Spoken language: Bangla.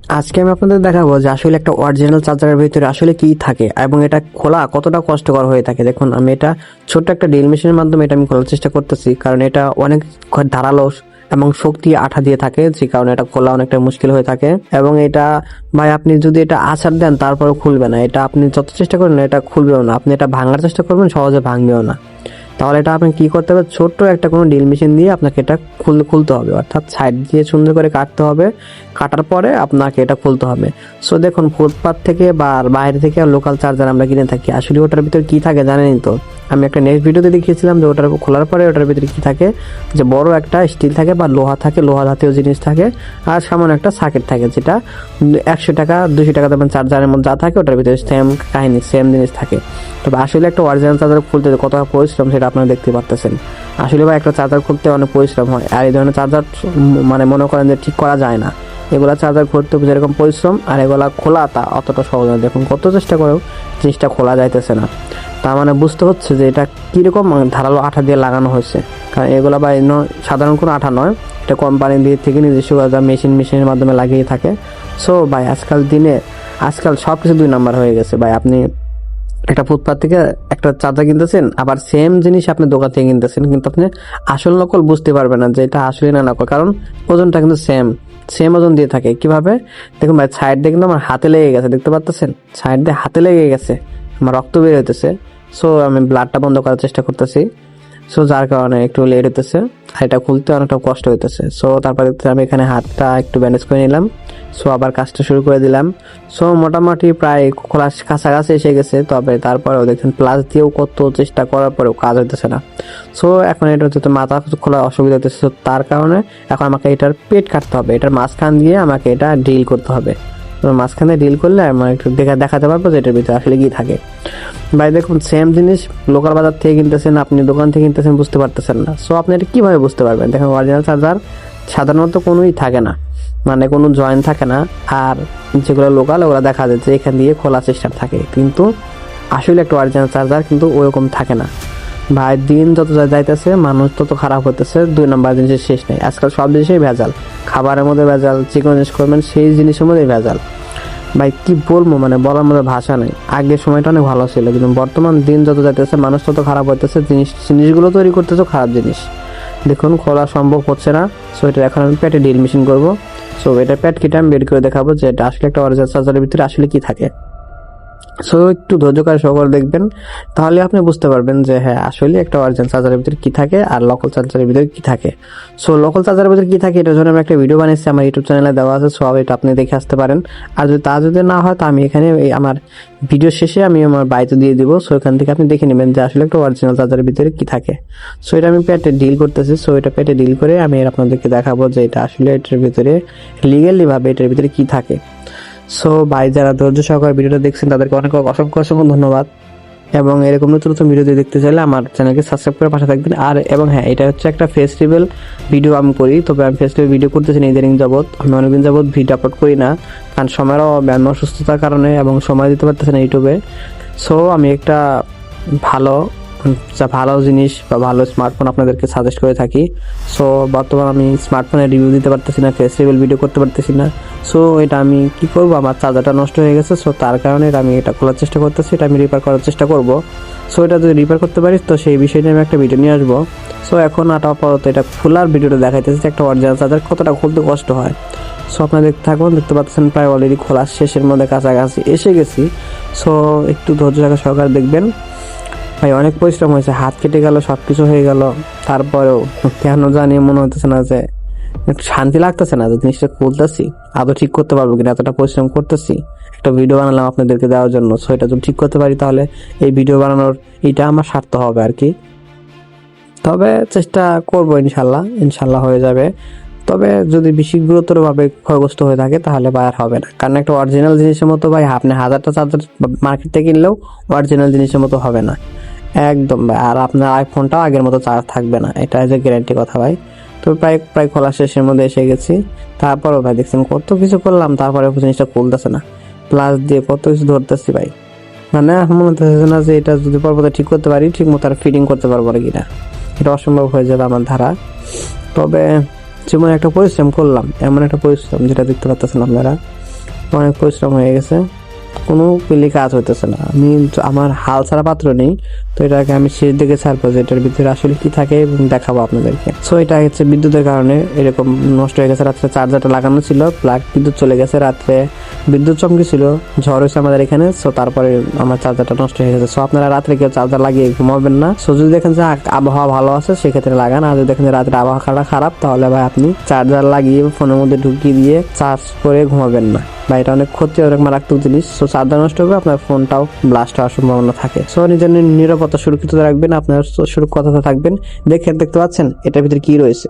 আজকে আমি আপনাদের দেখাবো যে আসলে একটা অরিজিনাল চার্জারের ভিতরে আসলে কি থাকে এবং এটা খোলা কতটা কষ্টকর হয়ে থাকে। দেখুন, আমি এটা ছোট্ট একটা ড্রিল মেশিনের মাধ্যমে এটা আমি খোলার চেষ্টা করতেছি, কারণ এটা অনেক ধারালো এবং শক্তি আঠা দিয়ে থাকে, যে কারণে এটা খোলা অনেকটা মুশকিল হয়ে থাকে। এবং এটা ভাই, আপনি যদি এটা আছাড় দেন তারপরে খুলবে না, এটা আপনি যত চেষ্টা করেন এটা খুলবেও না। আপনি এটা ভাঙার চেষ্টা করবেন, সহজে ভাঙবেও না। তাহলে এটা আপনি কি করতে হবে, ছোট্ট একটা কোনো ড্রিল মেশিন দিয়ে আপনাকে এটা খুলতে হবে, অর্থাৎ সাইড দিয়ে সুন্দর করে কাটতে হবে। কাটার পরে আপনাকে এটা খুলতে হবে। সো দেখুন, ফুটপাথ থেকে বা বাইরে থেকে লোকাল চার্জার আমরা কিনে থাকি, আসলে ওটার ভিতরে কি থাকে জানেনই তো। আমি একটা নেক্সট ভিডিওতে দেখিয়েছিলাম যে ওটার খোলার পরে ওটার ভিতরে কি থাকে, যে বড় একটা স্টিল থাকে বা লোহা থাকে, লোহা জাতীয় জিনিস থাকে, আর সামান্য একটা সার্কিট থাকে, যেটা 100 টাকা 200 টাকা দেবেন চার্জারের মধ্যে যা থাকে ওটার ভিতরে সেম কাহিনী, সেম জিনিস থাকে। তবে আসলে একটা অরিজিনাল চার্জার খুলতে কতটা পরিশ্রম সেটা আপনারা দেখতে পাচ্ছেন। আসলে বা একটা চার্জার খুলতে অনেক পরিশ্রম হয়, আর এই ধরনের চার্জার মানে মনে করেন যে ঠিক করা যায় না। এগুলা চার্জার খুলতে যেরকম পরিশ্রম, আর এগুলা খোলা তা অতটা সহজ নয়। দেখুন, কত চেষ্টা করেও জিনিসটা খোলা যাইতেছে না। তার মানে বুঝতে হচ্ছে যে এটা কীরকম ধারালো আঠা দিয়ে লাগানো হয়েছে, কারণ এগুলো বা সাধারণ কোনো আঠা নয়, এটা কোম্পানি দিয়ে থেকে নিজস্ব মেশিনের মাধ্যমে লাগিয়ে থাকে। সো ভাই, আজকাল সব কিছু 2 নাম্বার হয়ে গেছে ভাই। আপনি একটা ফুটপাথ থেকে একটা চার্জার কিনতেছেন, আবার সেম জিনিস আপনি দোকান থেকে কিনতেছেন, কিন্তু আপনি আসল নকল বুঝতে পারবেন না যে এটা আসলে না নকল, কারণ ওজনটা কিন্তু সেম ওজন দিয়ে থাকে। কিভাবে দেখুন ভাই, সাইড দিয়ে কিন্তু আমার হাতে লেগে গেছে, দেখতে পাচ্ছেন? সাইড দিয়ে হাতে লেগে গেছে, আমার রক্ত বের হইতেছে। সো আমি ব্লাডটা বন্ধ করার চেষ্টা করতেছি, সো যার কারণে একটু লেট হইতেছে, আর এটা খুলতে অনেকটা কষ্ট হইতেছে। সো তারপরে আমি এখানে হাতটা একটু ব্যান্ডেজ করে নিলাম। সো আবার কাজটা শুরু করে দিলাম। সো মোটামুটি প্রায় খোলা কাছাকাছি এসে গেছে, তবে তারপরেও দেখছেন প্লাস দিয়েও কত চেষ্টা করার পরেও কাজ হইতেছে না। সো এখন এটা হচ্ছে মাথা খোলা অসুবিধা হইতেছে, তার কারণে এখন আমাকে এটার পেট কাটতে হবে, এটার মাঝখান দিয়ে আমাকে এটা ড্রিল করতে হবে। মাঝখানে ডিল করলে আমার একটু দেখাতে পারবো যে এটার ভিতরে আসলে কি থাকে। ভাই দেখুন, সেম জিনিস লোকাল বাজার থেকে কিনতেছেন, আপনি দোকান থেকে কিনতেছেন, বুঝতে পারতেছেন না। সো আপনি এটা কিভাবে বুঝতে পারবেন? দেখেন, অরিজিনাল চার্জার সাধারণত কোনোই থাকে না, মানে কোনো জয়েন্ট থাকে না, আর যেগুলো লোকাল ওগুলো দেখা যাচ্ছে এখান দিয়ে খোলা সিস্টেম থাকে, কিন্তু আসলে একটা অরিজিনাল চার্জার কিন্তু ওরকম থাকে না। ভাই, দিন যত যাইতেছে মানুষ তত খারাপ হতেছে, 2 নাম্বার জিনিসের শেষ নেই। আজকাল সব জিনিসেই ভেজাল, খাবারের মধ্যে ভেজাল, চিকন জিনিস করবেন সেই জিনিসের মধ্যে ভেজাল। ভাই কি বলবো, মানে বলার মধ্যে ভাষা নেই। আগের সময়টা অনেক ভালো ছিল, কিন্তু বর্তমান দিন যত যাইতেছে মানুষ তত খারাপ হইতেছে, জিনিসগুলো তৈরি করতেছে খারাপ জিনিস। দেখুন, খোলা সম্ভব হচ্ছে না। সো এটা এখন আমি পেটে ড্রিল মেশিন করবো। সো এটা পেট কেটে আমি বের করে দেখাবো যে এটা আসলে একটা অরিজিনাল চার্জারের ভিতরে আসলে কি থাকে। সো একটু ধৈর্য করে সহকারে দেখবেন, তাহলে আপনি বুঝতে পারবেন যে হ্যাঁ, আসলে একটা অরিজিনাল চার্জারের ভিতরে কি থাকে আর লোকাল চার্জারের ভিতরে কি থাকে। সো লোকাল চার্জারের ভিতরে কি থাকে এটার জন্য আমি একটা ভিডিও বানিয়েছি, আমার ইউটিউব চ্যানেলে দেওয়া আছে, সব এটা আপনি দেখে আসতে পারেন। আর যদি না হয়, তো আমি এখানে আমার ভিডিও শেষে আমি আমার বাড়িতে দিয়ে দিব। সো এখান থেকে আপনি দেখে নেবেন যে আসলে একটা অরিজিনাল চার্জারের ভিতরে কি থাকে। সো এটা আমি পেটে ডিল করতেছি। সো এটা পেটে ডিল করে আমি আপনাদেরকে দেখাবো যে এটা আসলে এটার ভিতরে লিগ্যালি ভাবে এটার ভিতরে কি থাকে। সো ভাই, যারা ধৈর্য সহকারে ভিডিওটা দেখছেন তাদেরকে অনেক অসংখ্য ধন্যবাদ। এবং এরকম নতুন নতুন ভিডিও দেখতে চাইলে আমার চ্যানেলকে সাবস্ক্রাইব করে পাশে থাকবেন। আর এবং হ্যাঁ, এটা হচ্ছে একটা ফেস্টিভ্যাল ভিডিও আমি করি, তবে আমি ফেস্টিভ্যাল ভিডিও করতেছি না ইদানিং যাবত। আমি অনেকদিন যাবত ভিডিও আপলোড করি না, কারণ সময়েরও অসুস্থতার কারণে এবং সময় দিতে পারতেছি না ইউটিউবে। সো আমি একটা ভালো জিনিস বা ভালো স্মার্টফোন আপনাদেরকে সাজেস্ট করে থাকি। সো বর্তমানে আমি স্মার্টফোনের রিভিউ দিতে পারতেছি না, ফেস্টিভ্যাল ভিডিও করতে পারতেছি না। সো এটা আমি কি করব, আমার চার্জারটা নষ্ট হয়ে গেছে। সো তার কারণে আমি এটা খোলার চেষ্টা করতেছি, এটা আমি রিপেয়ার করার চেষ্টা করব। সো এটা যদি রিপেয়ার করতে পারি তো সেই বিষয় নিয়ে আমি একটা ভিডিও নিয়ে আসবো। সো এখন আপাতত এটা খোলার ভিডিওটা দেখাইতেছি, একটা অরিজিনাল চার্জার কতটা খুলতে কষ্ট হয়। সো আপনারা দেখতে থাকুন, দেখতে পাচ্ছেন প্রায় অলরেডি খোলার শেষের মধ্যে কাছাকাছি এসে গেছি। সো একটু ধৈর্য সহকারে দেখবেন। ভাই অনেক পরিশ্রম হয়েছে, হাত কেটে গেল, সবকিছু হয়ে গেল, তারপরেও কেন জানি মনে হতেছে না যে একটু শান্তি লাগতেছে না যে জিনিসটা খুলতেছি আদৌ ঠিক করতে পারবো কিনা। এতটা পরিশ্রম করতেছি, একটা ভিডিও বানালাম আপনাদেরকে দেওয়ার জন্য। সো এটা যদি ঠিক করতে পারি তাহলে এই ভিডিও বানানোর এটা আমার স্বার্থ হবে আর কি। তবে চেষ্টা করবো, ইনশাল্লাহ হয়ে যাবে। তবে যদি বেশি গুরুতর ভাবে ক্ষয়গ্রস্ত হয়ে থাকে তাহলে ভাই আর হবে না, কারণ একটা অরিজিনাল জিনিসের মতো ভাই আপনি 1000টা চার্জার মার্কেট থেকে কিনলেও অরিজিনাল জিনিসের মতো হবে না একদম ভাই। আর আপনার আইফোনটাও আগের মতো চার্জ থাকবে না, এটা যে গ্যারান্টি কথা ভাই। তো প্রায় খোলা শেষের মধ্যে এসে গেছি। তারপরও ভাই দেখছেন কত কিছু করলাম, তারপরে জিনিসটা খুলতেছে না। প্লাস দিয়ে কত কিছু ধরতেছি ভাই, মানে মনে হচ্ছে না যে এটা যদি পর্বতে ঠিক করতে পারি ঠিক মতো আর ফিটিং করতে পারবো না কিনা, এটা অসম্ভব হয়ে যাবে আমার ধারা। তবে যেমন একটা পরিশ্রম করলাম, এমন একটা পরিশ্রম যেটা দেখতে পাচ্ছেন আপনারা। অনেক পরিশ্রম হয়ে গেছে, কোনো পেলে কাজ হইতেছে না। আমি আমার হাল ছাড়া পাত্র নেই, তো এটাকে আমি শেষ দিকে ছাড়বো যে এটার ভিতরে আসলে কি থাকে এবং দেখাবো আপনাদেরকে। সো এটা হচ্ছে বিদ্যুতের কারণে এরকম নষ্ট হয়ে গেছে। রাত্রে চার্জারটা লাগানো ছিল, প্লাগ বিদ্যুৎ চলে গেছে, রাত্রে বিদ্যুৎ চমকেছিল, ঝড় হয়েছে আমাদের এখানে। সো তারপরে আমার চার্জারটা নষ্ট হয়ে গেছে। সো আপনারা রাত্রে কেউ চার্জার লাগিয়ে ঘুমাবেন না। সো যদি দেখেন যে আবহাওয়া ভালো আছে সেক্ষেত্রে লাগান, আর যদি দেখেন যে রাত্রে আবহাওয়াটা খারাপ তাহলে ভাই আপনি চার্জার লাগিয়ে ফোনের মধ্যে ঢুকিয়ে দিয়ে চার্জ করে ঘুমাবেন না বা এটা অনেক ক্ষতি, অনেক মারাত্মক জিনিস। সো চার্জার নষ্ট হবে, আপনার ফোনটাও ব্লাস্ট হওয়ার সম্ভাবনা থাকে। সো নিজের নিরাপত্তা সুরক্ষিত রাখবেন, আপনার সুরক্ষিত থাকবেন। দেখতে পাচ্ছেন এটার ভিতরে কি রয়েছে।